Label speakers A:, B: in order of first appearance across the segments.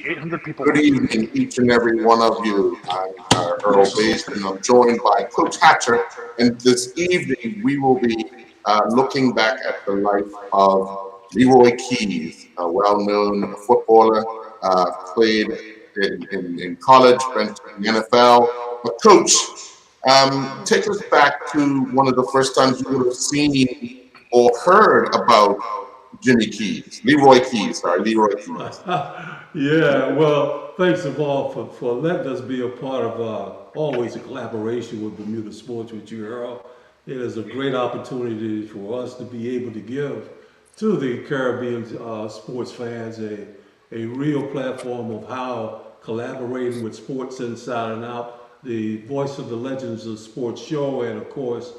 A: be 800 people
B: Good
A: watching.
B: evening, each and every one of you. I'm Earl Basin, and I'm joined by Coach Hatcher. And this evening, we will be looking back at the life of Leroy Keys, a well-known footballer, played in college, went to the NFL. But Coach, take us back to one of the first times you would have seen or heard about Jimmy Keys, Leroy Keys.
C: Yeah, well, thanks of all for letting us be a part of always a collaboration with Bermuda Sports with you, Earl. It is a great opportunity for us to be able to give to the Caribbean sports fans a real platform of how collaborating with Sports Inside and Out, the Voice of the Legends of Sports show, and of course,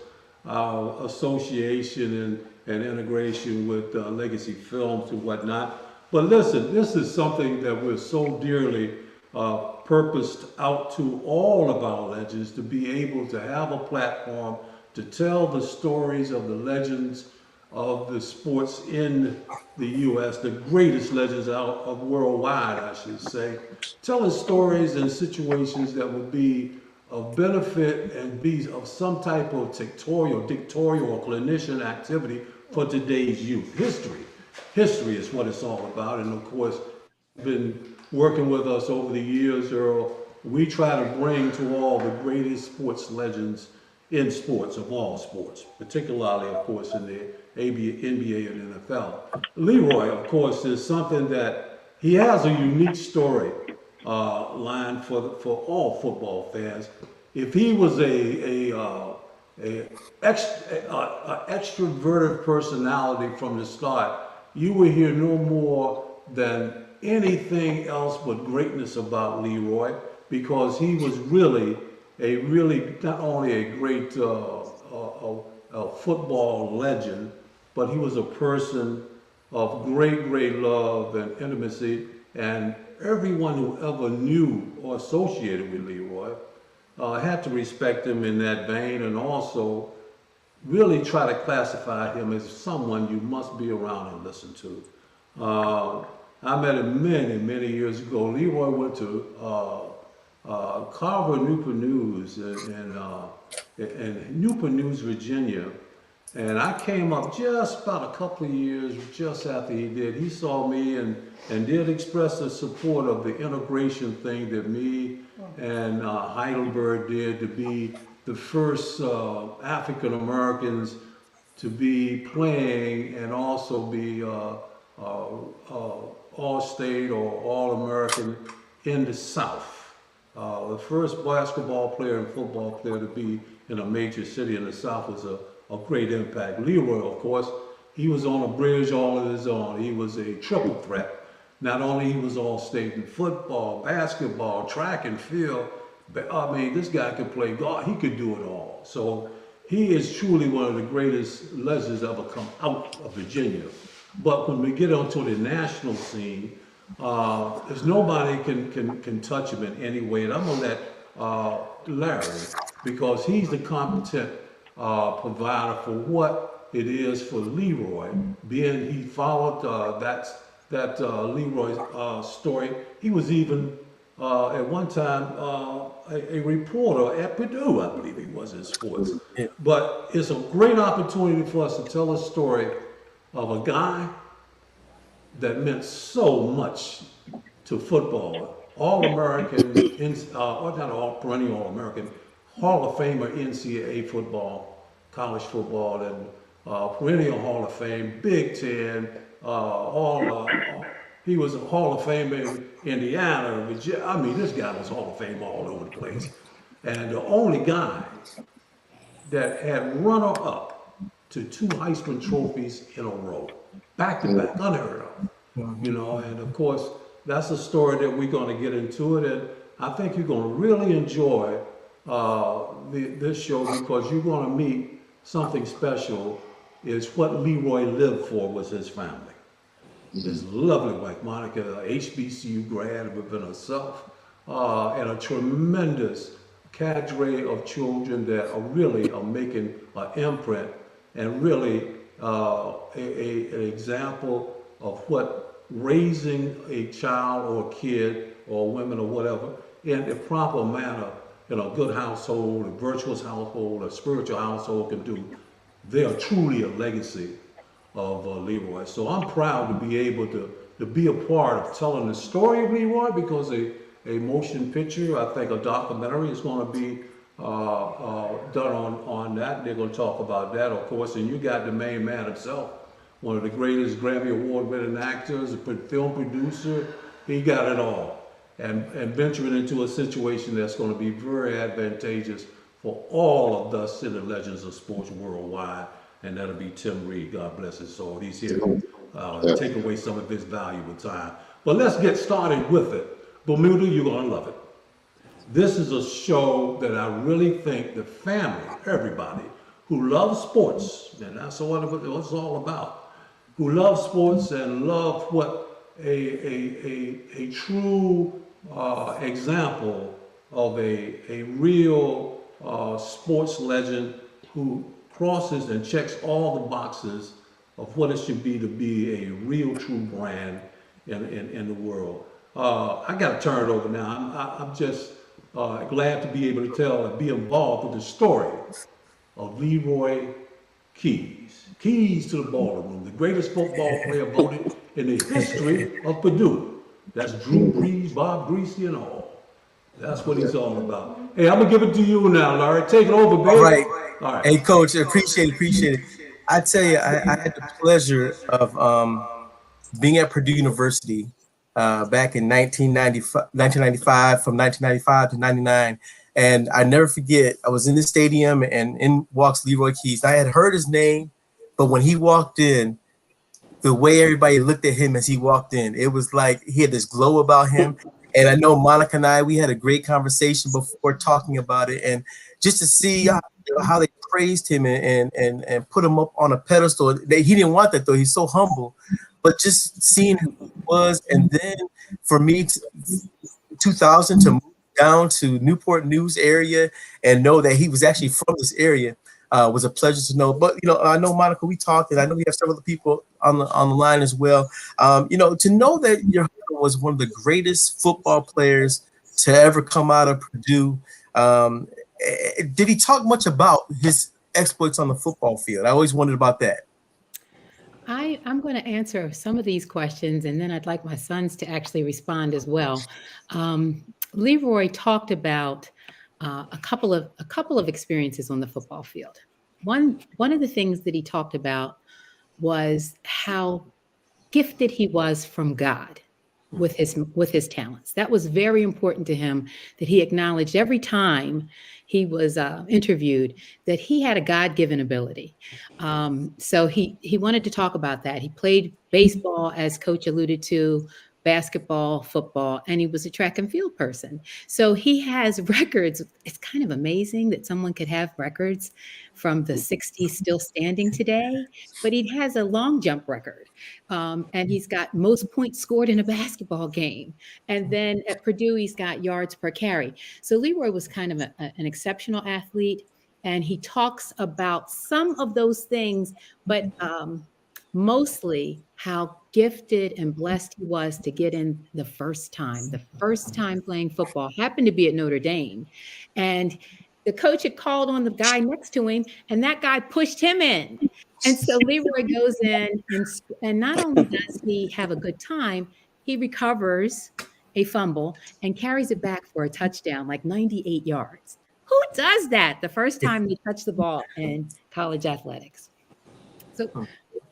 C: our association and integration with Legacy Films and whatnot. But listen, this is something that we're so dearly purposed out to all of our legends to be able to have a platform to tell the stories of the legends of the sports in the U.S., the greatest legends out of worldwide, I should say, telling stories and situations that would be of benefit and be of some type of dictatorial or clinician activity for today's youth. History is what it's all about. And of course, been working with us over the years, Earl. We try to bring to all the greatest sports legends in sports, of all sports, particularly, of course, in the NBA and NFL. Leroy, of course, is something that he has a unique story line for all football fans. If he was a extroverted personality from the start, you will hear no more than anything else but greatness about Leroy, because he was really not only a great football legend, but he was a person of great love and intimacy, and everyone who ever knew or associated with Leroy had to respect him in that vein, and also really try to classify him as someone you must be around and listen to. I met him many years ago. Leroy went to Carver Newport News in Newport News, Virginia. And I came up just about a couple of years just after he did. He saw me and did express the support of the integration thing that me and Heidelberg did, to be the first African Americans to be playing and also be all-state or all-American in the South. The first basketball player and football player to be in a major city in the South was a great impact. Leroy, of course, he was on a bridge all of his own. He was a triple threat. Not only he was all-state in football, basketball, track and field, but I mean, this guy could play golf. He could do it all. So he is truly one of the greatest legends ever come out of Virginia. But when we get onto the national scene, there's nobody can touch him in any way. And I'm gonna let Larry, because he's the competent provider for what it is for Leroy, being he followed that Leroy story. He was even at one time a reporter at Purdue, I believe he was, in sports.
D: Yeah.
C: But it's a great opportunity for us to tell a story of a guy that meant so much to football. All-American, or not all, perennial All-American, Hall of Famer NCAA football, college football, and perennial Hall of Fame, Big Ten, he was a Hall of Fame in Indiana, Virginia. I mean, this guy was Hall of Fame all over the place. And the only guy that had runner-up to two Heisman trophies in a row, back to back, unheard of. You know, and of course, that's a story that we're going to get into it, and I think you're going to really enjoy this show, because you're going to meet something special. Is what Leroy lived for was his family. His lovely wife, Monica, HBCU grad within herself, and a tremendous cadre of children that are making an imprint, and really an example of what raising a child or a kid or women or whatever in a proper manner in a good household, a virtuous household, a spiritual household can do, they are truly a legacy of Leroy. So I'm proud to be able to be a part of telling the story of Leroy because a motion picture, I think a documentary is going to be done on that. They're going to talk about that, of course. And you got the main man himself, one of the greatest Grammy Award winning actors, a film producer. He got it all. And venturing into a situation that's going to be very advantageous for all of us in the legends of sports worldwide, and that'll be Tim Reed. God bless his soul. He's here to
B: Yeah.
C: take away some of his valuable time. But let's get started with it. Bermuda, you're going to love it. This is a show that I really think the family, everybody who loves sports, and that's what it's all about, who love sports and love what a true example of a real sports legend who crosses and checks all the boxes of what it should be to be a real true brand in the world. I got to turn it over now. I'm just glad to be able to tell and be involved with the story of Leroy Keys. Keys to the ballroom, the greatest football player voted in the history of Purdue. That's Drew Brees, Bob Greasy, and all. That's what he's all about. Hey, I'm gonna give it to you now, Larry. Take it over,
A: All
C: baby.
A: right.
C: All right.
A: Hey, Coach, appreciate it. I tell you, I had the pleasure of being at Purdue University back in 1995, from 1995 to 99. And I never forget, I was in the stadium and in walks Leroy Keys. I had heard his name, but when he walked in, the way everybody looked at him as he walked in, it was like he had this glow about him. And I know Monica and I, we had a great conversation before talking about it, and just to see how they praised him and put him up on a pedestal. He didn't want that though. He's so humble, but just seeing who he was, and then for me, 2000 to move down to Newport News area and know that he was actually from this area was a pleasure to know. But I know Monica, we talked, and I know we have several other people on the line as well. To know that your husband was one of the greatest football players to ever come out of Purdue. Did he talk much about his exploits on the football field? I always wondered about that.
D: I'm going to answer some of these questions, and then I'd like my sons to actually respond as well. Leroy talked about a couple of experiences on the football field. One of the things that he talked about was how gifted he was from God with his talents. That was very important to him. That he acknowledged every time he was interviewed that he had a God-given ability. So he wanted to talk about that. He played baseball, as Coach alluded to, basketball, football, and he was a track and field person. So he has records. It's kind of amazing that someone could have records from the 60s still standing today, but he has a long jump record. And he's got most points scored in a basketball game. And then at Purdue, he's got yards per carry. So Leroy was kind of an exceptional athlete. And he talks about some of those things, but mostly how gifted and blessed he was to get in the first time. The first time playing football happened to be at Notre Dame. And the coach had called on the guy next to him, and that guy pushed him in. And so Leroy goes in, and not only does he have a good time, he recovers a fumble and carries it back for a touchdown, like 98 yards. Who does that the first time they touch the ball in college athletics? So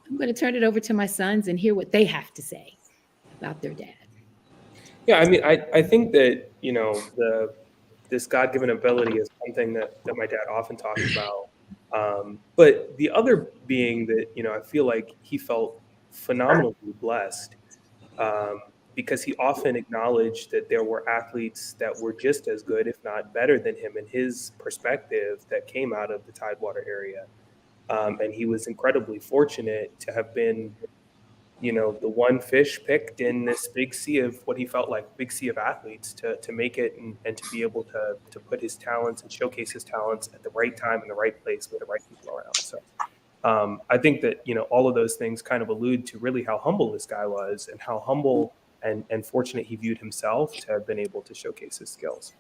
D: I'm going to turn it over to my sons and hear what they have to say about their dad.
E: Yeah, I mean, I think that, this God-given ability is something that my dad often talks about. But the other being that, I feel like he felt phenomenally blessed, because he often acknowledged that there were athletes that were just as good, if not better than him in his perspective, that came out of the Tidewater area. And he was incredibly fortunate to have been, the one fish picked in this big sea of what he felt like big sea of athletes to make it, and to be able to put his talents and showcase his talents at the right time in the right place with the right people around. So I think that, all of those things kind of allude to really how humble this guy was and how humble and fortunate he viewed himself to have been able to showcase his skills.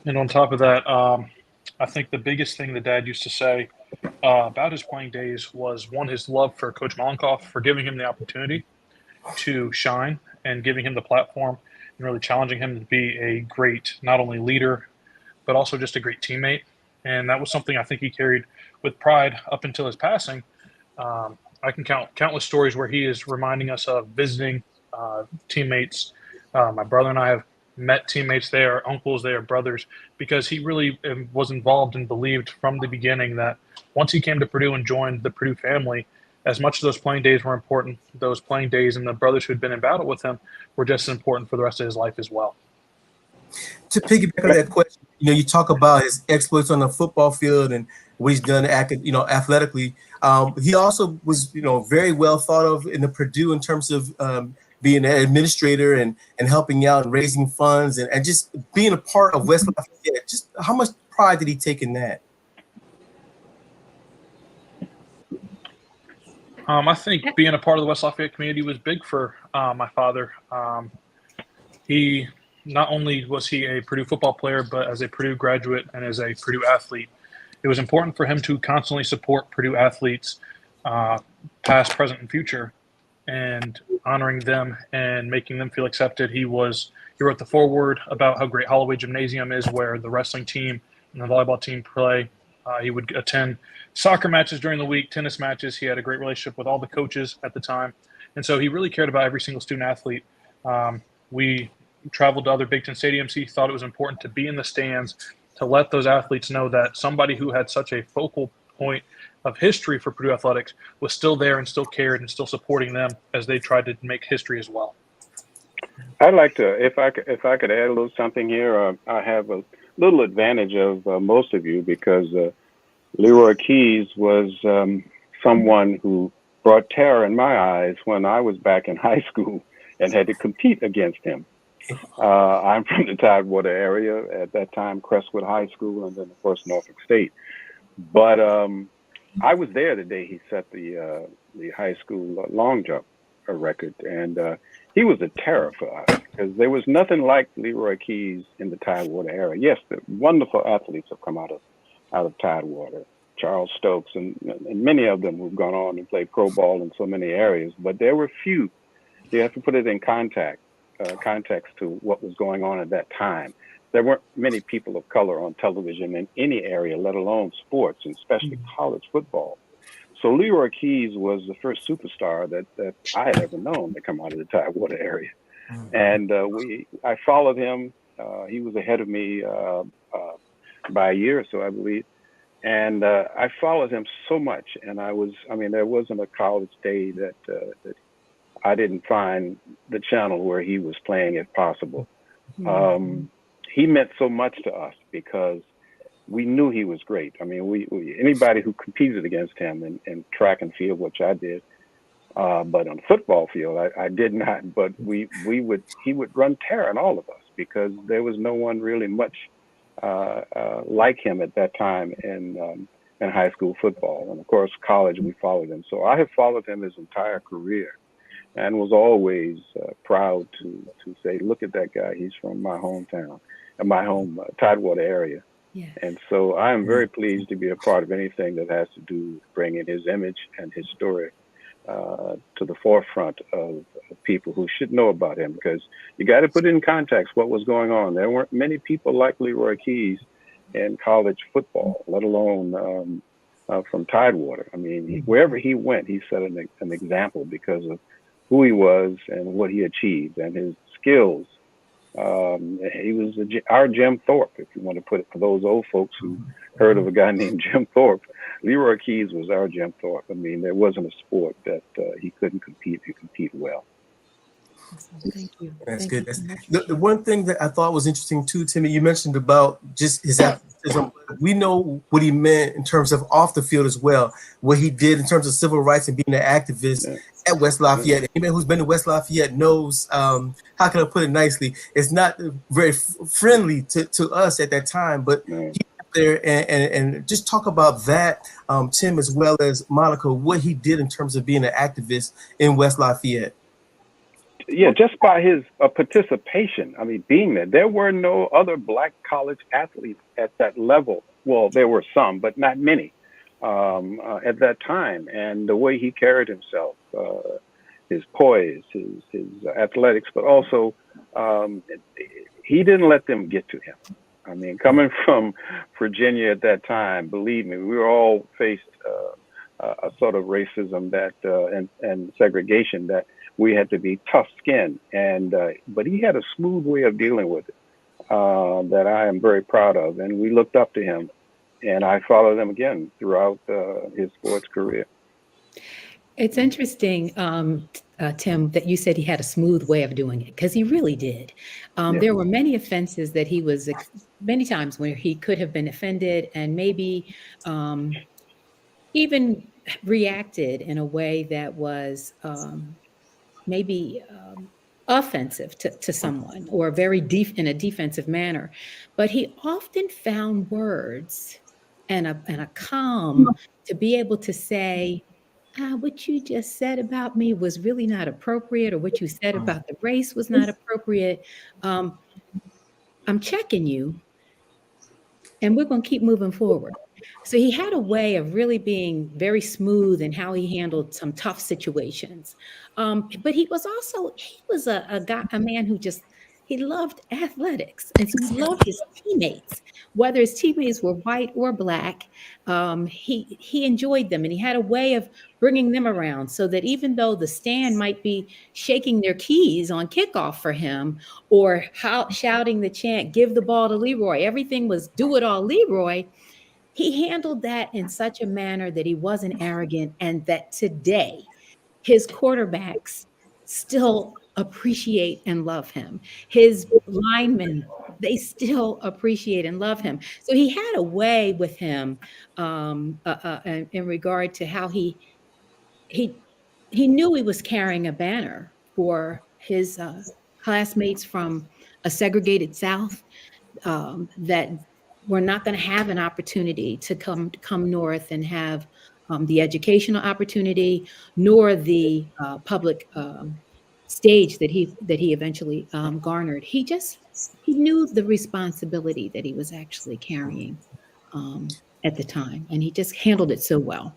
F: And on top of that, I think the biggest thing that Dad used to say about his playing days was, one, his love for Coach Mollenkoff for giving him the opportunity to shine and giving him the platform and really challenging him to be a great, not only leader, but also just a great teammate. And that was something I think he carried with pride up until his passing. I can count countless stories where he is reminding us of visiting teammates. My brother and I have met teammates there, uncles there, brothers, because he really was involved and believed from the beginning that once he came to Purdue and joined the Purdue family, as much as those playing days were important, those playing days and the brothers who had been in battle with him were just as important for the rest of his life as well.
A: To piggyback on that question, you talk about his exploits on the football field and what he's done, athletically. He also was, very well thought of in the Purdue in terms of being an administrator and helping out and raising funds and just being a part of West Lafayette. Just how much pride did he take in that?
F: I think being a part of the West Lafayette community was big for my father. He not only was he a Purdue football player, but as a Purdue graduate and as a Purdue athlete, it was important for him to constantly support Purdue athletes, past, present, and future, and honoring them and making them feel accepted. He wrote the foreword about how great Holloway Gymnasium is, where the wrestling team and the volleyball team play. He would attend soccer matches during the week, tennis matches. He had a great relationship with all the coaches at the time. And so he really cared about every single student athlete. We traveled to other Big Ten stadiums. He thought it was important to be in the stands to let those athletes know that somebody who had such a focal point of history for Purdue athletics was still there and still cared and still supporting them as they tried to make history as well.
G: I'd like to, if I could add a little something here. I have a little advantage of most of you because Leroy Keys was someone who brought terror in my eyes when I was back in high school and had to compete against him. I'm from the Tidewater area at that time, Crestwood High School, and then of course Norfolk State. But I was there the day he set the high school long jump record, and he was a terror for us because there was nothing like Leroy Keys in the Tidewater area. Yes, the wonderful athletes have come out of Tidewater, Charles Stokes, and many of them who've gone on and played pro ball in so many areas. But there were few. You have to put it in context to what was going on at that time. There weren't many people of color on television in any area, let alone sports, and especially college football. So Leroy Keys was the first superstar that I had ever known to come out of the Tidewater area. And I followed him. He was ahead of me by a year or so, I believe. And I followed him so much. And there wasn't a college day that I didn't find the channel where he was playing if possible. He meant so much to us because we knew he was great. I mean, we anybody who competed against him in track and field, which I did, but on the football field, I did not. But he would run terror on all of us because there was no one really much like him at that time in high school football. And of course, college, we followed him. So I have followed him his entire career and was always proud to say, look at that guy. He's from my hometown and my home Tidewater area.
D: Yes.
G: And so I am very pleased to be a part of anything that has to do with bringing his image and his story to the forefront of people who should know about him, because you got to put it in context what was going on. There weren't many people like Leroy Keys in college football, let alone from Tidewater. I mean, wherever he went, he set an example because of who he was and what he achieved and his skills. He was our Jim Thorpe, if you want to put it, for those old folks who heard of a guy named Jim Thorpe. Leroy Keys was our Jim Thorpe. I mean, there wasn't a sport that he couldn't compete well.
D: Thank you.
A: That's
D: Thank
A: good.
D: you so much.
A: The one thing that I thought was interesting too, Timmy, you mentioned about just his athleticism. We know what he meant in terms of off the field as well, what he did in terms of civil rights and being an activist at West Lafayette. Anyone who's been to West Lafayette knows, how can I put it nicely, it's not very friendly to us at that time, but he there and just talk about that, Tim, as well as Monica, what he did in terms of being an activist in West Lafayette.
G: Yeah, just by his participation. I mean, being there were no other black college athletes at that level. Well, there were some, but not many at that time. And the way he carried himself, his poise, his athletics, but also um, he didn't let them get to him. I mean, coming from Virginia at that time, believe me, we were all faced a sort of racism that and segregation that we had to be tough-skinned. And but he had a smooth way of dealing with it that I am very proud of, and we looked up to him. And I followed him again throughout his sports career.
D: It's interesting, Tim, that you said he had a smooth way of doing it, because he really did.
G: Yeah.
D: There were many offenses that he was, many times where he could have been offended and maybe even reacted in a way that was maybe offensive to someone, or very deep in a defensive manner. But he often found words and a calm to be able to say, what you just said about me was really not appropriate, or what you said about the race was not appropriate. Um, I'm checking you, and we're going to keep moving forward. So he had a way of really being very smooth in how he handled some tough situations. But he was a guy, a man who just, he loved athletics. And so he loved his teammates, whether his teammates were white or black. He enjoyed them, and he had a way of bringing them around, so that even though the stand might be shaking their keys on kickoff for him, or shouting the chant, give the ball to Leroy, everything was do it all Leroy. He handled that in such a manner that he wasn't arrogant, and that today his quarterbacks still appreciate and love him. His linemen, they still appreciate and love him. So he had a way with him in regard to how he he knew he was carrying a banner for his classmates from a segregated South, that we're not going to have an opportunity to come north and have the educational opportunity, nor the public stage that he eventually garnered. He knew the responsibility that he was actually carrying at the time, and he just handled it so well.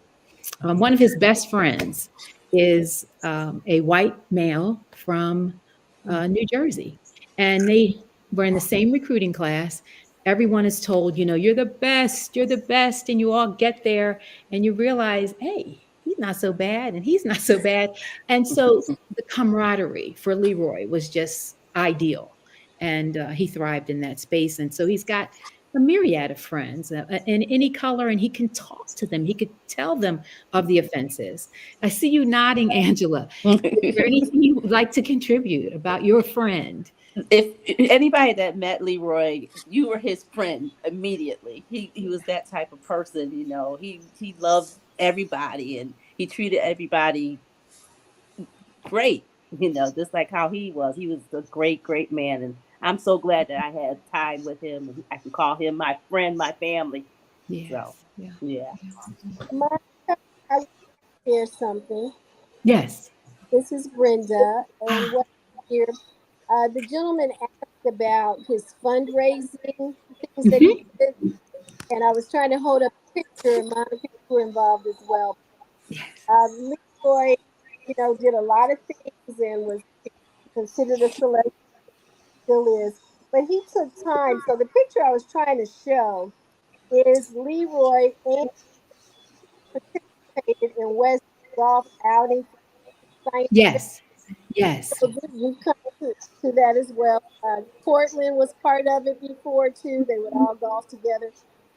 D: One of his best friends is a white male from New Jersey, and they were in the same recruiting class. Everyone is told, you're the best, and you all get there and you realize, hey, he's not so bad, and he's not so bad. And so the camaraderie for Leroy was just ideal, and he thrived in that space. And so he's got a myriad of friends in any color, and he can talk to them. He could tell them of the offenses. I see you nodding, Angela. Is there anything you would like to contribute about your friend?
H: If anybody that met Leroy, you were his friend immediately. He was that type of person, He loved everybody, and he treated everybody great, just like how he was. He was a great, great man, and I'm so glad that I had time with him, and I can call him my friend, my family. So,
D: Yes. Yeah.
H: yeah.
I: Monica, I want to share something.
D: Yes.
I: This is Brenda, and what here, the gentleman asked about his fundraising things that he did, and I was trying to hold up a picture, and Monica, you were involved as well.
D: Yes.
I: Leroy, did a lot of things and was considered a celebrity, still is, but he took time. So the picture I was trying to show is Leroy and participated in West golf outing for science.
D: Yes. Yes.
I: So we come to that as well. Portland was part of it before too. They would all golf together.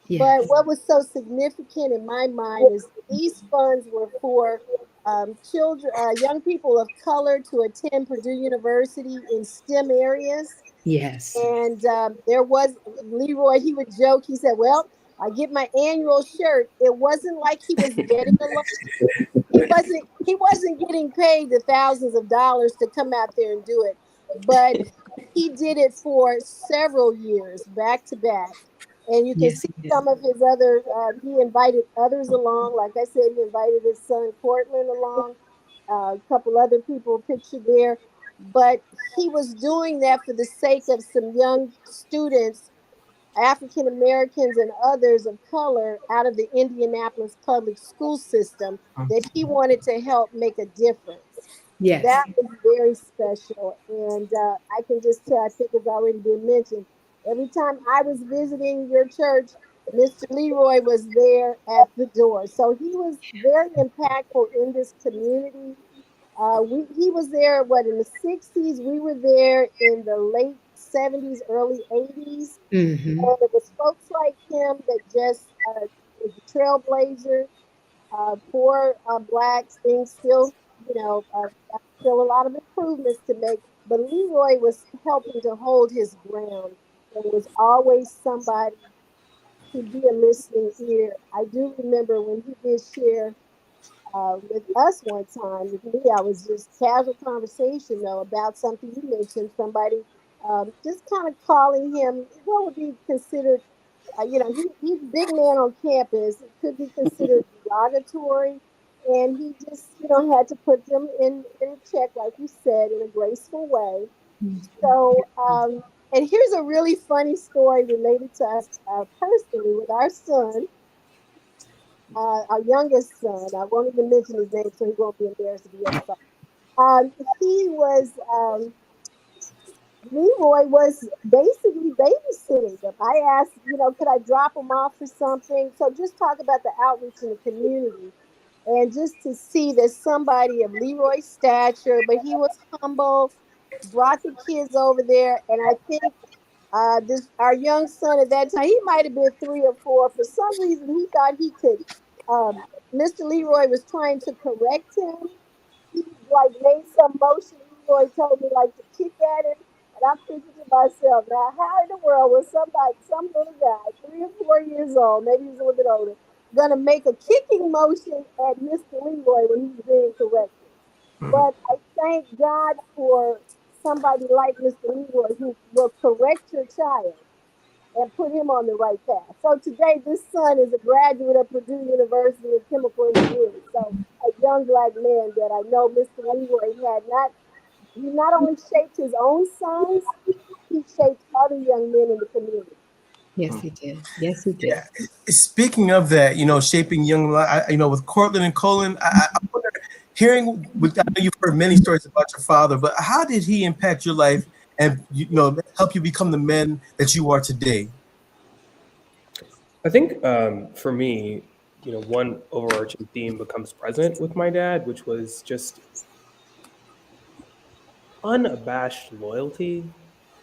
D: Yes.
I: But what was so significant in my mind is these funds were for children, young people of color to attend Purdue University in STEM areas.
D: Yes.
I: And there was Leroy. He would joke. He said, "Well, I get my annual shirt." It wasn't like he was getting a lot. He wasn't getting paid the thousands of dollars to come out there and do it, but he did it for several years back to back. And you can
D: Yes,
I: see
D: he did.
I: some of his other, he invited others along. Like I said, he invited his son Cortland along, a couple other people pictured there. But he was doing that for the sake of some young students, African Americans and others of color out of the Indianapolis public school system that he wanted to help make a difference. That
D: Yes.
I: was very special. And I can just tell, I think it's already been mentioned, every time I was visiting your church, Mr. Leroy was there at the door. So he was very impactful in this community. He was there, what, in the 60s? We were there in the late 70s, early 80s.
D: Mm-hmm.
I: And it was folks like him that just was a trailblazer for blacks. Things still, still a lot of improvements to make. But Leroy was helping to hold his ground. There was always somebody to be a listening ear. I do remember when he did share with us one time. With me, I was just casual conversation though about something you mentioned. Somebody just kind of calling him what would be considered, he's a big man on campus. It could be considered derogatory, and he just had to put them in check, like you said, in a graceful way. So, and here's a really funny story related to us personally with our son, our youngest son. I won't even mention his name so he won't be embarrassed to be your son. He was, Leroy was basically babysitting them. I asked, could I drop him off for something? So just talk about the outreach in the community and just to see that somebody of Leroy's stature, but he was humble, brought the kids over there. And I think this our young son at that time, he might have been 3 or 4. For some reason, he thought he could. Um, Mr. Leroy was trying to correct him. He like made some motion. Leroy told me like to kick at him, and I'm thinking to myself, now how in the world was somebody, some little guy, 3 or 4 years old, maybe he's a little bit older, gonna make a kicking motion at Mr. Leroy when he's being corrected? But I thank God for somebody like Mr. Leroy who will correct your child and put him on the right path. So today, this son is a graduate of Purdue University in chemical engineering. So a young black man that I know Mr. Leroy had not, he not only shaped his own sons, he shaped other young men in the community.
D: Yes, he did. Yes, he did.
A: Yeah. Speaking of that, shaping young, with Cortland and Colin, I wonder, I know you've heard many stories about your father, but how did he impact your life and, help you become the men that you are today?
E: I think for me, one overarching theme becomes present with my dad, which was just unabashed loyalty.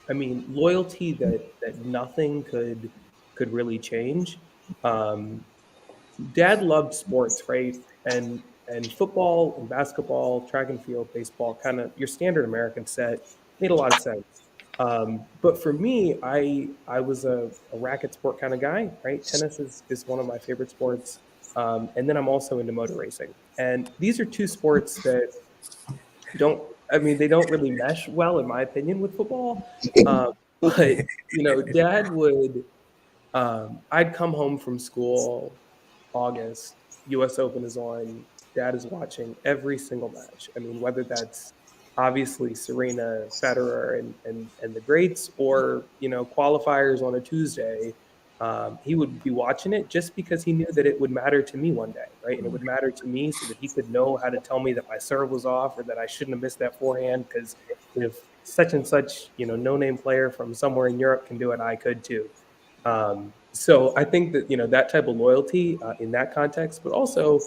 E: I mean, loyalty that nothing could really change. Um, Dad loved sports, right? And football and basketball, track and field, baseball, kind of your standard American set made a lot of sense. But for me, I was a racket sport kind of guy, right? Tennis is one of my favorite sports. And then I'm also into motor racing. And these are two sports that don't, I mean, they don't really mesh well, in my opinion, with football. But, Dad would, I'd come home from school, August, US Open is on, dad is watching every single match. I mean, whether that's obviously Serena, Federer, and the greats, or, qualifiers on a Tuesday, he would be watching it just because he knew that it would matter to me one day, right? And it would matter to me so that he could know how to tell me that my serve was off or that I shouldn't have missed that forehand because if such and such, no-name player from somewhere in Europe can do it, I could too. So I think that that type of loyalty in that context, but also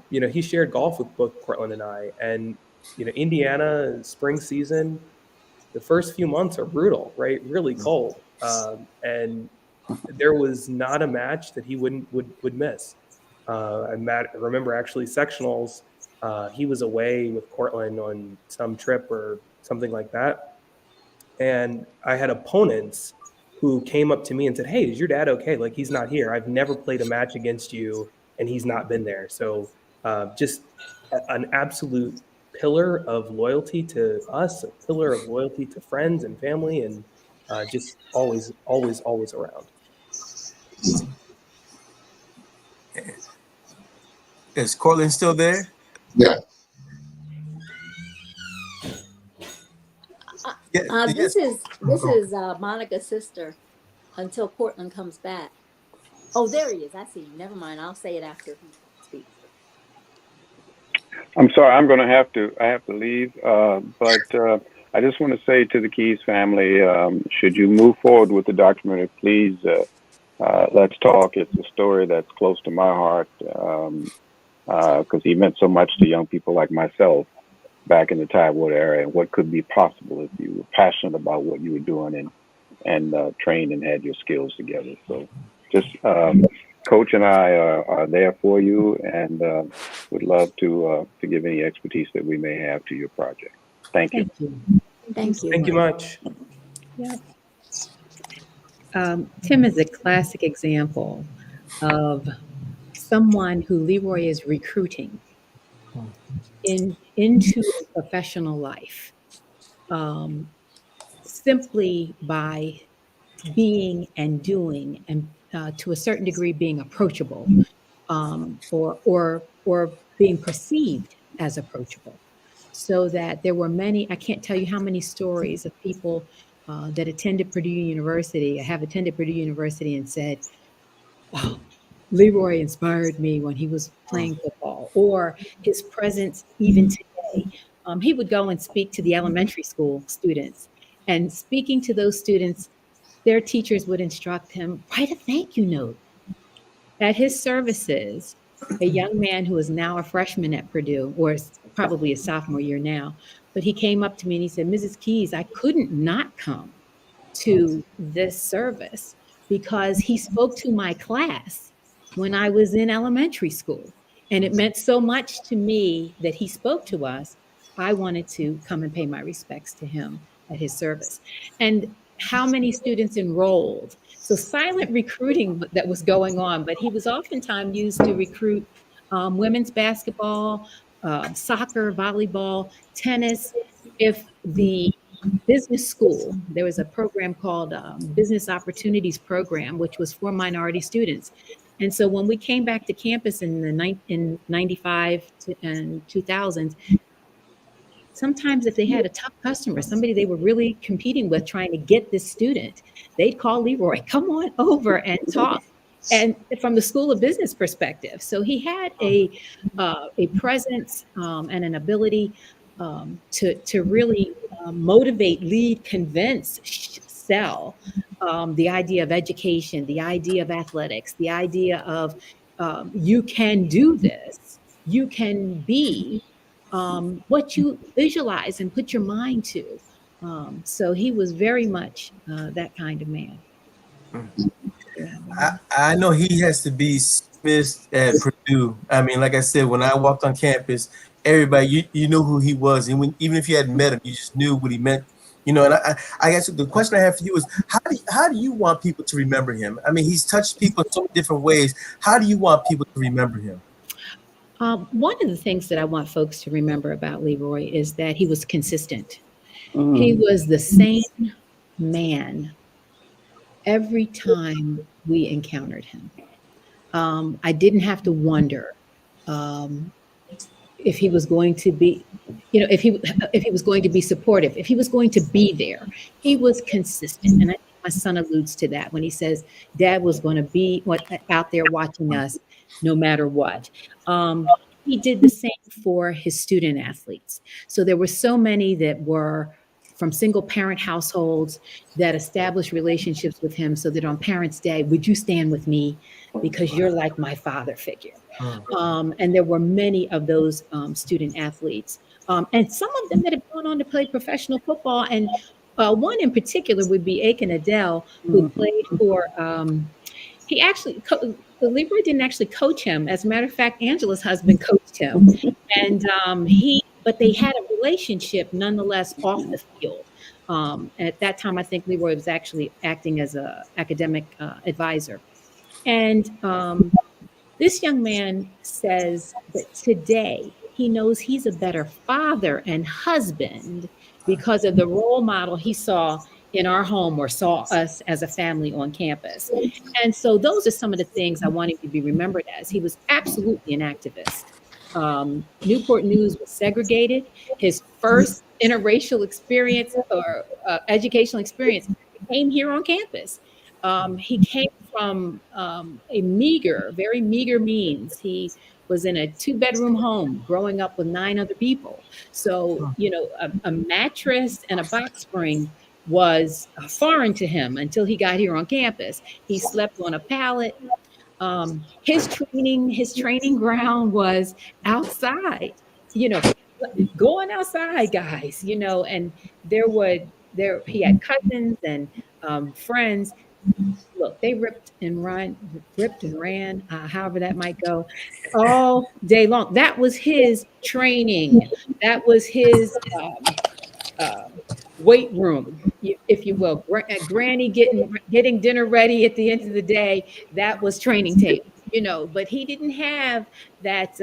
E: he shared golf with both Cortland and I, and Indiana spring season, the first few months are brutal, right? Really cold, and there was not a match that he would miss. I remember actually sectionals. He was away with Cortland on some trip or something like that, and I had opponents who came up to me and said, "Hey, is your dad okay? Like he's not here. I've never played a match against you, and he's not been there." So just an absolute pillar of loyalty to us, a pillar of loyalty to friends and family, and just always, always, always around.
A: Is Cortland still there?
B: Yeah.
A: Yeah,
J: This
A: yes.
J: is Monica's sister until Cortland comes back. Oh, there he is. I see him. Never mind. I'll say it after he speaks.
G: I'm sorry, I have to leave. But I just want to say to the Keys family, should you move forward with the documentary, please let's talk. It's a story that's close to my heart because he meant so much to young people like myself back in the Tidewater area, and what could be possible if you were passionate about what you were doing and trained and had your skills together. So just Coach and I are there for you, and would love to give any expertise that we may have to your project. Thank you.
D: Thank you.
J: Thank you.
E: Thank you much.
D: Yeah. Tim is a classic example of someone who Leroy is recruiting into a professional life, um, simply by being and doing, and to a certain degree being approachable, or being perceived as approachable. So that there were many, I can't tell you how many stories of people that attended Purdue University, have attended Purdue University and said, "Oh, Leroy inspired me when he was playing football," or his presence even today. He would go and speak to the elementary school students, and speaking to those students, their teachers would instruct him, write a thank you note. At his services, a young man who is now a freshman at Purdue, or probably a sophomore year now, but he came up to me and he said, "Mrs. Keys, I couldn't not come to this service because he spoke to my class when I was in elementary school. And it meant so much to me that he spoke to us. I wanted to come and pay my respects to him at his service." And how many students enrolled? So silent recruiting that was going on, but he was oftentimes used to recruit women's basketball, soccer, volleyball, tennis. If the business school, there was a program called Business Opportunities Program, which was for minority students. And so when we came back to campus in 95 and 2000s, sometimes if they had a tough customer, somebody they were really competing with trying to get this student, they'd call Leroy, "Come on over and talk." And from the School of Business perspective, so he had a presence and an ability to really motivate, lead, convince, sell the idea of education, the idea of athletics, the idea of you can do this, you can be what you visualize and put your mind to. So he was very much that kind of man. Yeah.
A: I know he has to be missed at Purdue. I mean, like I said, when I walked on campus, everybody you knew who he was, and even if you hadn't met him, you just knew what he meant. You know, and I guess the question I have for you is how do you want people to remember him? I mean, he's touched people in so many different ways. How do you want people to remember him?
D: One of the things that I want folks to remember about Leroy is that he was consistent. He
H: Mm.
D: was the same man every time we encountered him. I didn't have to wonder um, if he was going to be, if he was going to be supportive, if he was going to be there. He was consistent, and I think my son alludes to that when he says Dad was going to be out there watching us no matter what. He did the same for his student athletes. So there were so many that were from single parent households that established relationships with him, so that on Parents' Day, would you stand with me because you're like my father figure. And there were many of those student athletes. And some of them that have gone on to play professional football. And one in particular would be Aiken Adele, who
H: Mhm.
D: played for, he actually, Leroy didn't actually coach him. As a matter of fact, Angela's husband coached him. And but they had a relationship nonetheless off the field. At that time, I think Leroy was actually acting as a academic advisor. And this young man says that today he knows he's a better father and husband because of the role model he saw in our home or saw us as a family on campus. And so those are some of the things I want him to be remembered as. He was absolutely an activist. Newport News was segregated. His first interracial experience or educational experience came here on campus. He came from a meager, very meager means. He was in a 2-bedroom home growing up with 9 other people. So, a mattress and a box spring was foreign to him until he got here on campus. He slept on a pallet. His training ground was outside, you know, going outside, guys, and he had cousins and friends. Look, they ripped and ran, however that might go, all day long. That was his training. That was his uh, weight room, if you will. Granny getting dinner ready at the end of the day. That was training tape, But he didn't have that.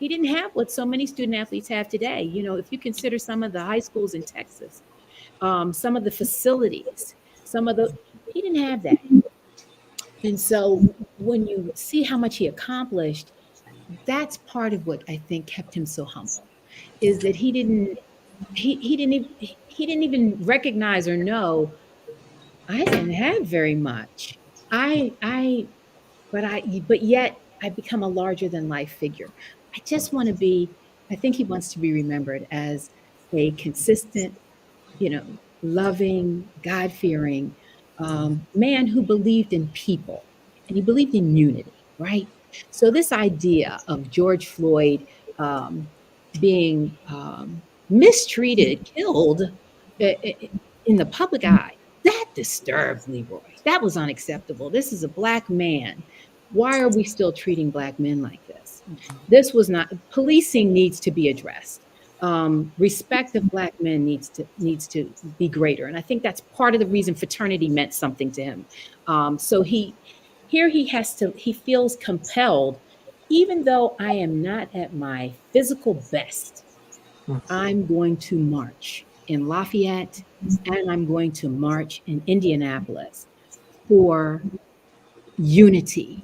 D: He didn't have what so many student athletes have today. If you consider some of the high schools in Texas, some of the facilities, he didn't have that. And so when you see how much he accomplished, that's part of what I think kept him so humble, is that he didn't even recognize or know I didn't have very much. I I but yet I become a larger than life figure. I just want to be I think he wants to be remembered as a consistent, loving, God fearing man who believed in people and he believed in unity, right? So, this idea of George Floyd um, being mistreated, killed in the public eye, that disturbed Leroy. That was unacceptable. This is a Black man. Why are we still treating Black men like this? This was not, policing needs to be addressed. Respect of Black men needs to be greater, and I think that's part of the reason fraternity meant something to him. So he feels compelled, even though I am not at my physical best. I'm going to march in Lafayette and I'm going to march in Indianapolis for unity,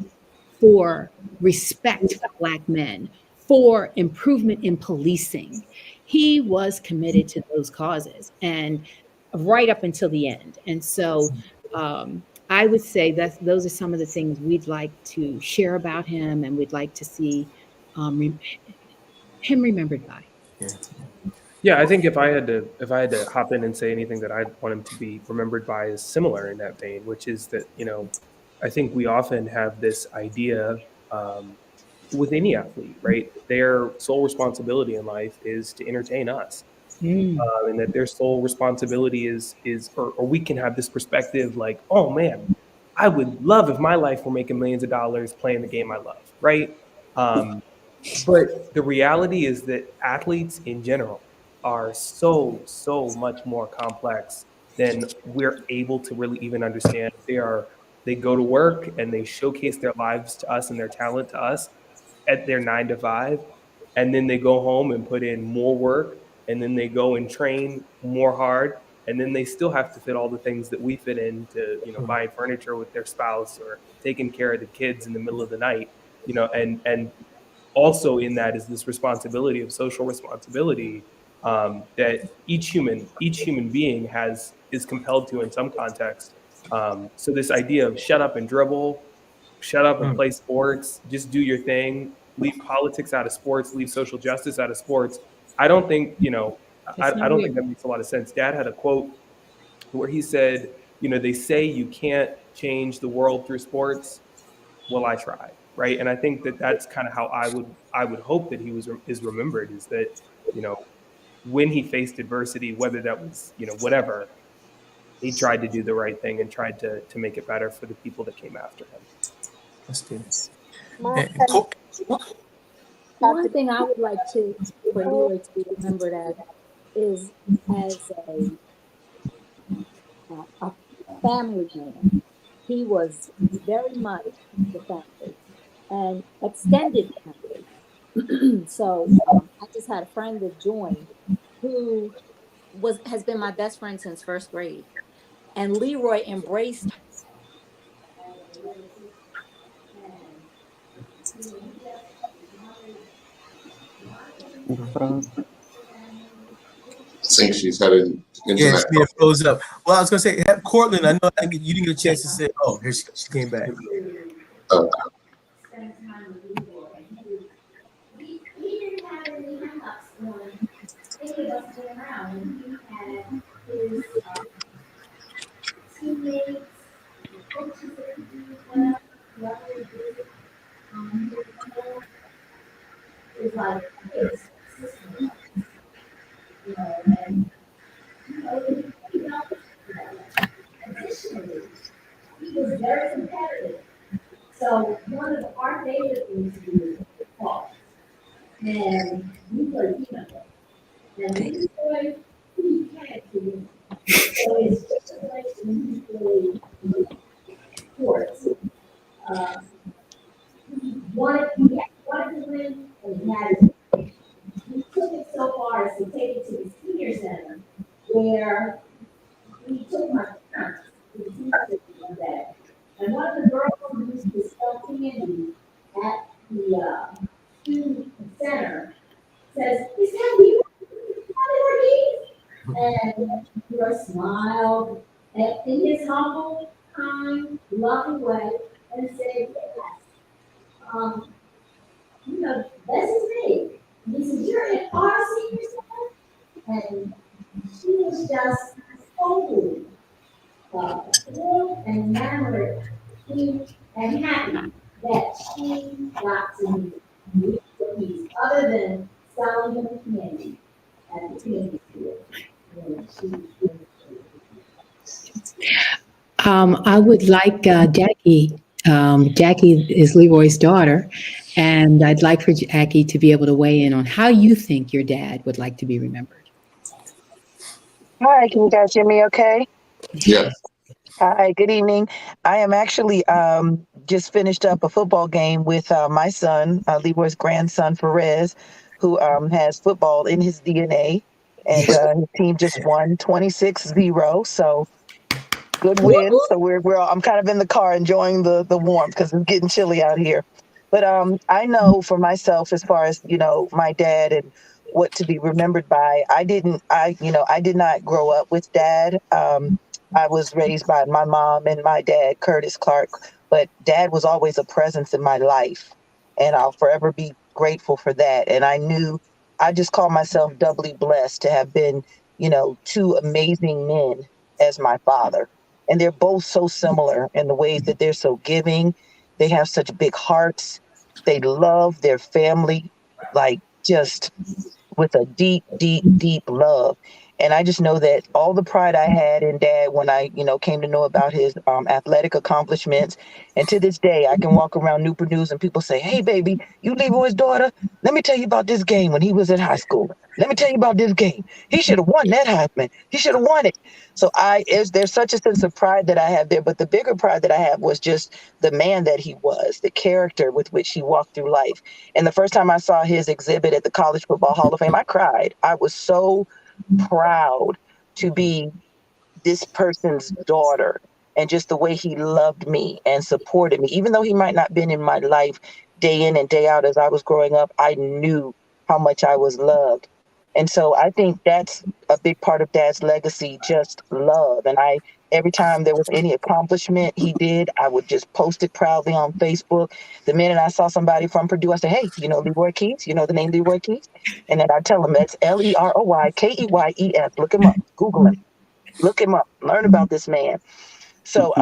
D: for respect for Black men, for improvement in policing. He was committed to those causes and right up until the end. And so I would say that those are some of the things we'd like to share about him and we'd like to see him remembered by.
A: Yeah.
E: Yeah, I think if I had to hop in and say anything that I'd want him to be remembered by is similar in that vein, which is that I think we often have this idea with any athlete, right? Their sole responsibility in life is to entertain us,
D: Mm.
E: and that their sole responsibility or we can have this perspective like, oh man, I would love if my life were making millions of dollars playing the game I love, right? Um, but the reality is that athletes in general are so much more complex than we're able to really even understand. They go to work and they showcase their lives to us and their talent to us at their 9 to 5, and then they go home and put in more work, and then they go and train more hard, and then they still have to fit all the things that we fit into, buying furniture with their spouse or taking care of the kids in the middle of the night, and also in that is this responsibility of social responsibility that each human being is compelled to in some context. So this idea of shut up and dribble, shut up and play sports, just do your thing, leave politics out of sports, leave social justice out of sports. I don't think
D: It's
E: I
D: not
E: don't
D: real.
E: think that makes a lot of sense. Dad had a quote where he said, they say you can't change the world through sports. Well, I tried, right? And I think that that's kind of how I would hope that he is remembered, is that you know when he faced adversity, whether that was whatever, he tried to do the right thing and tried to make it better for the people that came after him.
A: That's good. And
I: Monica,
J: One
I: Dr.
J: thing I would like for Leroy to be remembered as is as a family man. He was very much the family and extended family. So I just had a friend that joined who has been my best friend since first grade. And Leroy embraced
B: I think she's having
A: Yeah, she
B: internet
A: may have
B: trouble.
A: froze up. Well, I was gonna say, Cortland. I know you didn't get a chance to say. Oh, here she came back.
B: Oh,
J: he didn't have any hang-ups on any of us being around. And he had his teammates, the coaches that he did well, whoever he did, his people, is like his system, you know, and you know, he felt that way. Additionally, he was very competitive. So one of our favorite things to do is golf. And we played pinochle. And we played, he had to win. So it's just a place when he played sports. Uh, he wanted to win, and he had to. He took it so far as to take it to the senior center, where he took my parents to the senior center one day. And one of the girls who used to sell candy at the student center says, "Is that you? And Leroy smiled and in his humble, kind, loving way and said, "Yes, um, you know, this is me." And he said, "You're in our senior center?" And she was just totally thrilled and enamored and happy that she got to meet Leroy other than selling him candy at the candy store. And
D: I would like Jackie. Jackie is Leroy's daughter, and I'd like for Jackie to be able to weigh in on how you think your dad would like to be remembered.
K: Hi, can you guys hear me okay?
B: yes.
K: Hi, good evening. I am actually just finished up a football game with my son, Leroy's grandson, Perez, who has football in his DNA. And his team just won 26-0. So good win. So we're all, I'm kind of in the car enjoying the warmth because it's getting chilly out here. But I know for myself, as far as my dad and what to be remembered by, I did not grow up with dad. I was raised by my mom and my dad, Curtis Clark, but dad was always a presence in my life, and I'll forever be grateful for that. And I just call myself doubly blessed to have been, two amazing men as my father. And they're both so similar in the ways that they're so giving. They have such big hearts. They love their family, like just with a deep, deep, deep love. And I just know that all the pride I had in dad when I, came to know about his athletic accomplishments. And to this day, I can walk around Newport News and people say, "Hey, baby, you Leroy's daughter? Let me tell you about this game when he was in high school. Let me tell you about this game. He should have won that Heisman. He should have won it." So there's such a sense of pride that I have there. But the bigger pride that I have was just the man that he was, the character with which he walked through life. And the first time I saw his exhibit at the College Football Hall of Fame, I cried. I was so proud to be this person's daughter, and just the way he loved me and supported me. Even though he might not been in my life day in and day out as I was growing up, I knew how much I was loved. And so I think that's a big part of dad's legacy, just love. And every time there was any accomplishment he did, I would just post it proudly on Facebook. The minute I saw somebody from Purdue, I said, "Hey, you know Leroy Keys? You know the name Leroy Keys?" And then I tell them that's LeroyKeyes. Look him up, Google him, look him up, learn about this man. So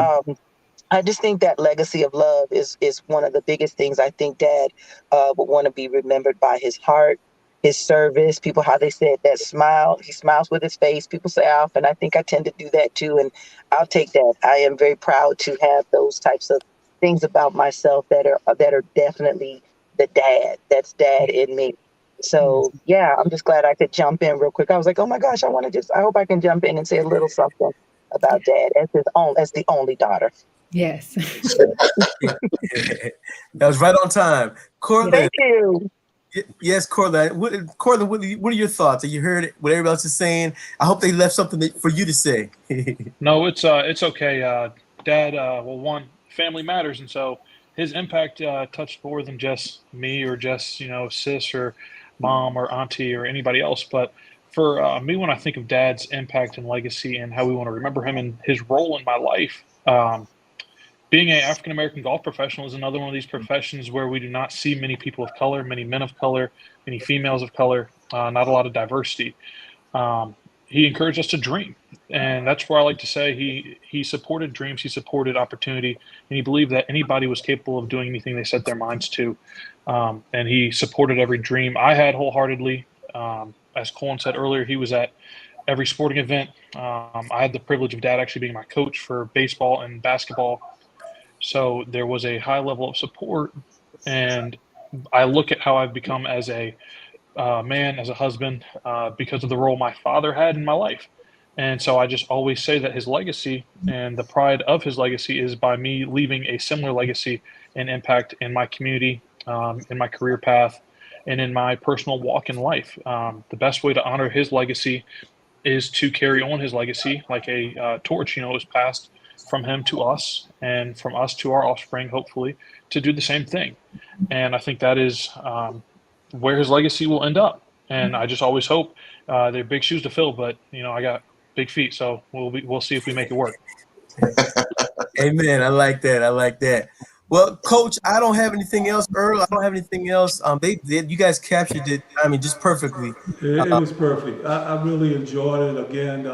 K: I just think that legacy of love is one of the biggest things. I think dad would want to be remembered by his heart, his service. People, how they said that smile, he smiles with his face. People say off, and I think I tend to do that too. And I'll take that. I am very proud to have those types of things about myself that are definitely the dad. That's dad in me. So yeah, I'm just glad I could jump in real quick. I was like, oh my gosh, I hope I can jump in and say a little something about dad as the only daughter.
D: Yes.
A: That was right on time. Cortland,
K: Thank you.
A: Yes, Corlin. Corlin, what are your thoughts? Have you heard what everybody else is saying? I hope they left something for you to say.
F: No, it's okay. Dad, well, one, family matters, and so his impact touched more than just me or just sis or mom or auntie or anybody else. But for me, when I think of Dad's impact and legacy and how we want to remember him and his role in my life, being an African American golf professional is another one of these professions where we do not see many people of color, many men of color, many females of color, not a lot of diversity. Um, he encouraged us to dream, and that's where I like to say he supported dreams, he supported opportunity, and he believed that anybody was capable of doing anything they set their minds to. And he supported every dream I had wholeheartedly. As Colin said earlier, he was at every sporting event. I had the privilege of Dad actually being my coach for baseball and basketball, so there was a high level of support. And I look at how I've become as a man, as a husband, because of the role my father had in my life. And so I just always say that his legacy and the pride of his legacy is by me leaving a similar legacy and impact in my community, in my career path, and in my personal walk in life. The best way to honor his legacy is to carry on his legacy like a torch. It was passed from him to us and from us to our offspring, hopefully, to do the same thing. And I think that is where his legacy will end up. And I just always hope they're big shoes to fill, but I got big feet, so we'll see if we make it work.
A: Amen. I like that. I like that. Well, Coach, I don't have anything else. Earl, I don't have anything else. You guys captured it. I mean, just perfectly.
C: It was perfect. I really enjoyed it. Again,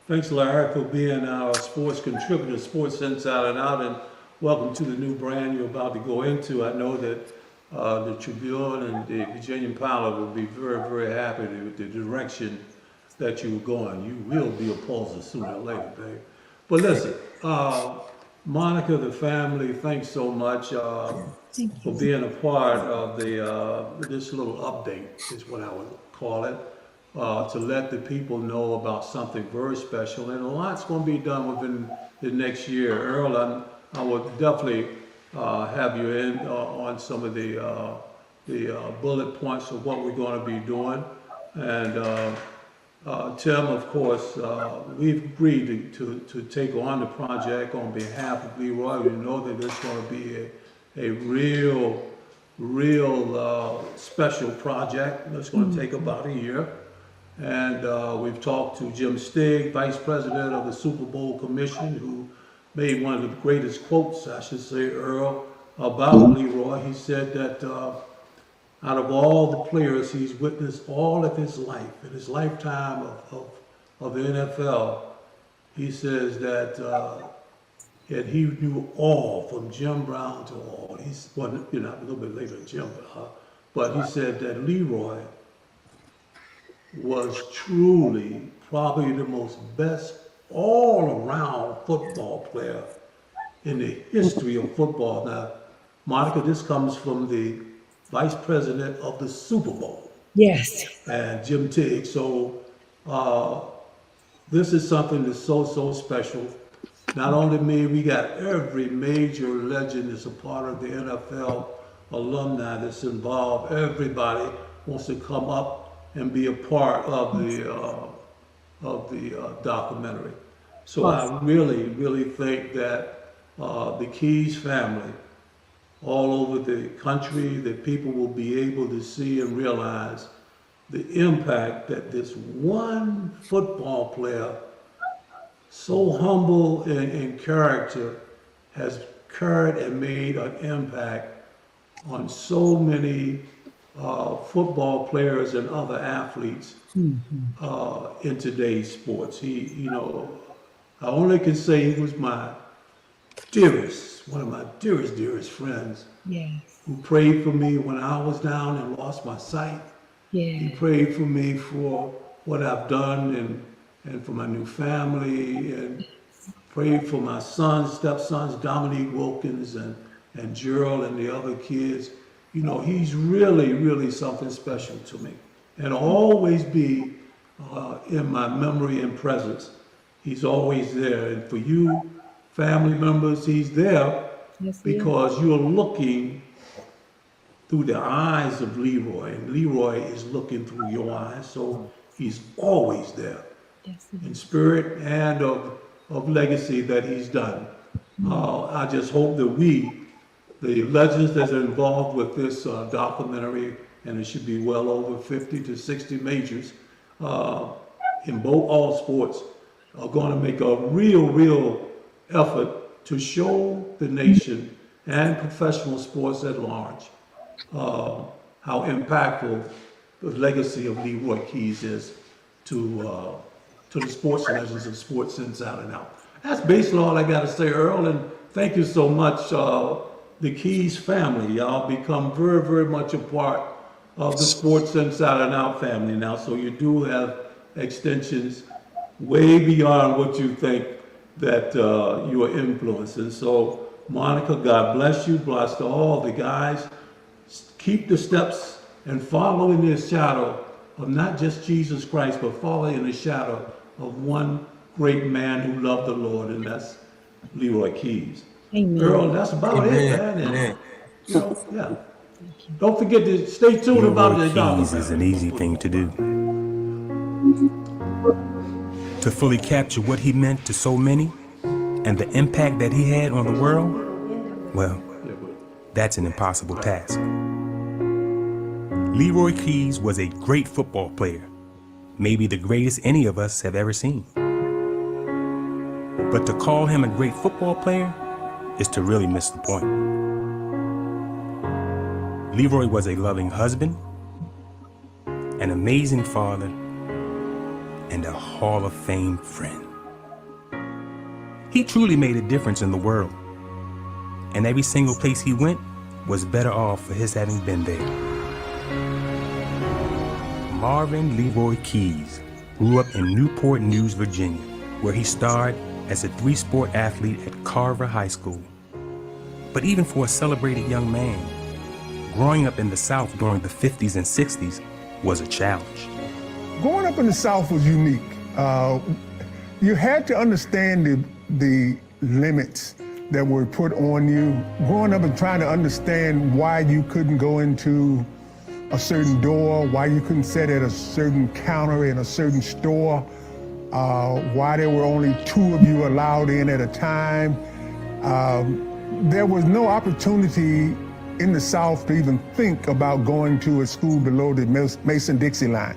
C: thanks, Larry, for being our sports contributor, Sports Inside and Out, and welcome to the new brand you're about to go into. I know that the Tribune and the Virginian Pilot will be very, very happy with the direction that you're going. You will be a pulsar sooner or later, babe. But listen, Monica, the family, thanks so much for being a part of this little update, is what I would call it, to let the people know about something very special. And a lot's going to be done within the next year. Earl, I would definitely have you in on some of the bullet points of what we're going to be doing. And Tim, of course, we've agreed to take on the project on behalf of Leroy. We know that it's going to be a real special project that's going to take about a year. And we've talked to Jim Stigg, Vice President of the Super Bowl Commission, who made one of the greatest quotes, I should say, Earl, about Leroy. He said that out of all the players he's witnessed all of his life, in his lifetime of the NFL, he says that he knew all, from Jim Brown to all. Well, a little bit later, Jim, but he said that Leroy was truly probably the most best all-around football player in the history of football. Now, Monica, this comes from the vice president of the Super Bowl,
D: Yes.
A: and Jim Tigg. So this is something that's so special. Not only me, we got every major legend that's a part of the NFL alumni that's involved. Everybody wants to come up and be a part of the documentary. So I really think that the Keys family all over the country, that people will be able to see and realize the impact that this one football player, so humble in character, has carried and made an impact on so many football players and other athletes in today's sports. I only can say he was one of my dearest friends,
D: Yes.
A: who prayed for me when I was down and lost my sight. He
D: Yeah.
A: prayed for me for what I've done and for my new family, and prayed for my stepsons, Dominique Wilkins and Gerald and the other kids. He's really something special to me, and always be in my memory and presence. He's always there. And for you, family members, he's there
D: Yes, he is.
A: because you're looking
C: through the eyes of Leroy, and Leroy is looking through your eyes, so he's always there in spirit and of legacy that he's done. I just hope that we, the legends that are involved with this documentary, and it should be well over 50 to 60 majors in both all sports, are going to make a real effort to show the nation and professional sports at large how impactful the legacy of Leroy Keys is to the sports legends of sports inside and out. That's basically all I got to say, Earl, and thank you so much. The Keys family, y'all become very much a part of the sports inside and out family now, so you do have extensions way beyond what you think that you are influencing. So, Monica, God bless you, bless to all the guys. Keep the steps and follow in the shadow of not just Jesus Christ, but follow in the shadow of one great man who loved the Lord, and that's Leroy Keys.
D: Amen.
C: Earl, that's about it, man. And,
A: Amen.
C: you know, yeah. Don't forget to stay tuned about the
L: Leroy Keys is an easy thing to do. To fully capture what he meant to so many and the impact that he had on the world, well, that's an impossible task. Leroy Keys was a great football player, maybe the greatest any of us have ever seen. But to call him a great football player is to really miss the point. Leroy was a loving husband, an amazing father, and a Hall of Fame friend. He truly made a difference in the world, and every single place he went was better off for his having been there. Marvin Leroy Keys grew up in Newport News, Virginia, where he starred as a three-sport athlete at Carver High School. But even for a celebrated young man, growing up in the South during the 50s and 60s was a challenge.
M: Growing up in the South was unique. You had to understand the limits that were put on you. Growing up and trying to understand why you couldn't go into a certain door, why you couldn't sit at a certain counter in a certain store, why there were only two of you allowed in at a time. There was no opportunity in the South to even think about going to a school below the Mason-Dixie line.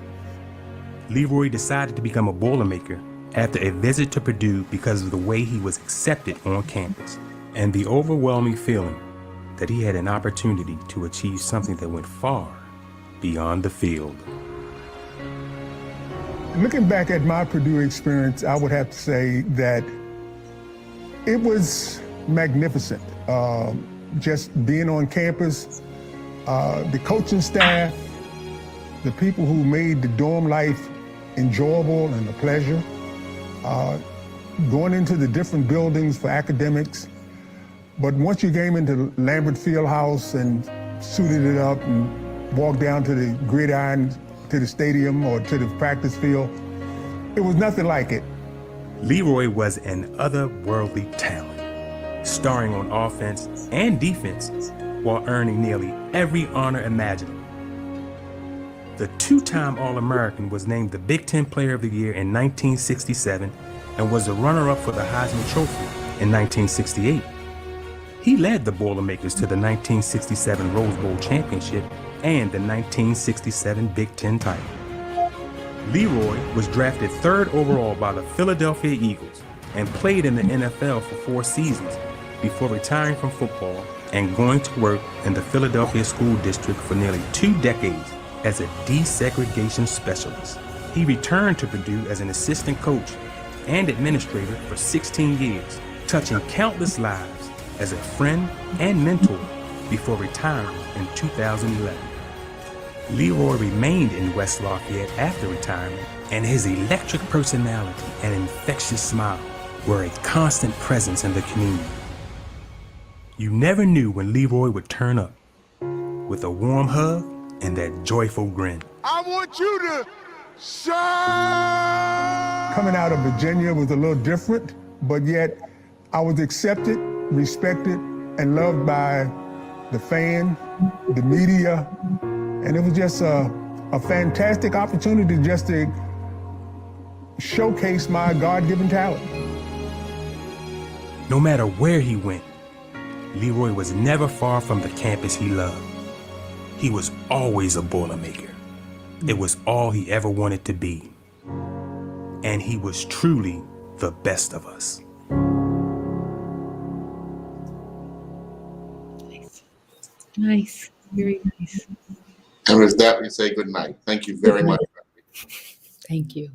L: Leroy decided to become a Boilermaker after a visit to Purdue because of the way he was accepted on campus and the overwhelming feeling that he had an opportunity to achieve something that went far beyond the field.
M: Looking back at my Purdue experience, I would have to say that it was magnificent. Just being on campus, the coaching staff, the people who made the dorm life enjoyable and a pleasure, going into the different buildings for academics. But once you came into Lambert Fieldhouse and suited it up and walked down to the gridiron, to the stadium or to the practice field, it was nothing like it.
L: Leroy was an otherworldly talent, starring on offense and defense while earning nearly every honor imaginable. The two-time All-American was named the Big Ten Player of the Year in 1967 and was the runner-up for the Heisman Trophy in 1968. He led the Boilermakers to the 1967 Rose Bowl championship and the 1967 Big Ten title. Leroy was drafted 3rd overall by the Philadelphia Eagles and played in the NFL for 4 seasons before retiring from football and going to work in the Philadelphia School District for nearly 2 decades as a desegregation specialist. He returned to Purdue as an assistant coach and administrator for 16 years, touching countless lives as a friend and mentor before retiring in 2011. Leroy remained in West Lafayette after retirement, and his electric personality and infectious smile were a constant presence in the community. You never knew when Leroy would turn up with a warm hug and that joyful grin.
M: I want you to shine! Coming out of Virginia was a little different, but yet I was accepted, respected, and loved by the fan, the media, and it was just a fantastic opportunity just to showcase my God-given talent.
L: No matter where he went, Leroy was never far from the campus he loved. He was always a Boilermaker. It was all he ever wanted to be. And he was truly the best of us.
D: Nice. Very nice.
B: And with that, we say good night. Thank you very much.
D: Thank you.